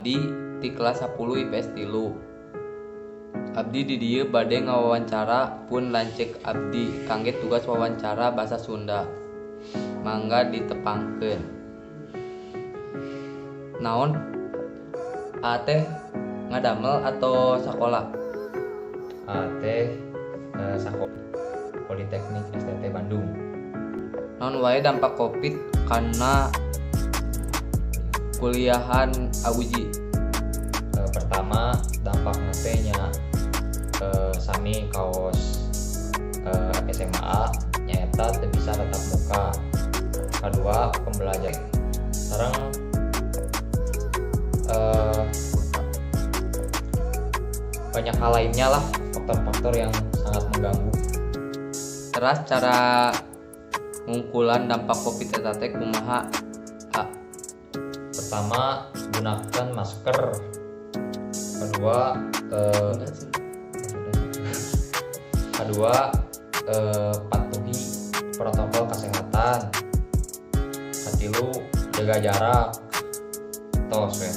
Di kelas 10 IPS 3. Abdi di dieu bade ngawawancara pun lanceuk abdi kangge tugas wawancara basa Sunda. Mangga ditepangkeun. Naon? Teh ngadamel atau sakola? Sakola Politeknik STT Bandung. Naon wae dampak Covid kana kuliahan Auji? Pertama dampakna teh nya sami kaos SMA nyaeta teu bisa tatap muka. Kedua pembelajaran sareng banyak hal lainnya lah, faktor-faktor yang sangat mengganggu. Teras cara ngungkulan dampak Covid eta teh kumaha? Pertama, gunakan masker. Kedua, patuhi protokol kesehatan. Katilu, jaga jarak. Tos we.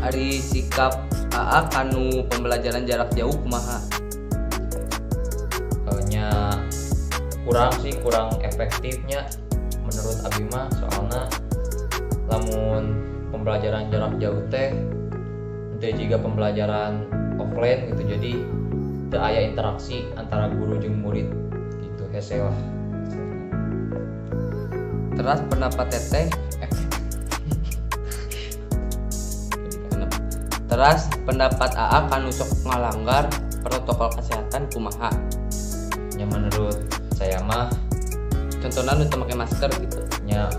Ari sikap AA kanu pembelajaran jarak jauh kumaha? Nya kurang efektifnya menurut Abi mah, soalnya lamun pembelajaran jarak jauh teh teu juga pembelajaran offline gitu, jadi teu aya interaksi antara guru jeung murid gitu hese lah. Teras pendapat teteh Teras pendapat AA kanu sok ngalanggar protokol kesehatan kumaha? Nya menurut saya mah Contohnya nu teu make masker gitu. nya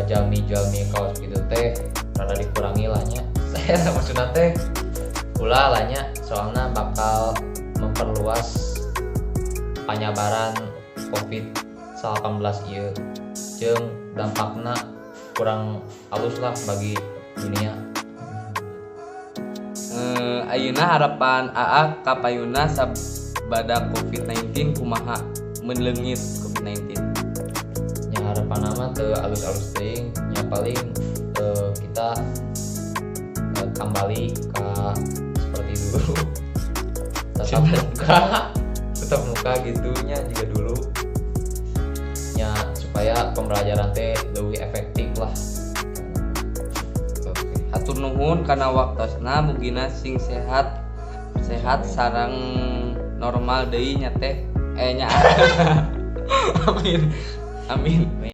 jalmi kaos gitu teh rada dikurangi lah nya. Saya maksudna teh ulah lah nya, soalnya bakal memperluas penyebaran COVID-19 ieu jeung dampakna kurang halus lah bagi dunia. Ayeuna harapan AA ka payuna sabada COVID-19 kumaha menleungit COVID-19? Nya harapan nama teu alus-alus teuing, nya paling kita kembali ke seperti dulu. tetap muka gitunya juga dulu. Nya supaya pembelajaran teh lebih efektif lah. Hatur nuhun kana waktosna, mugina sing sehat sareng normal deui nya teh nya. Amin.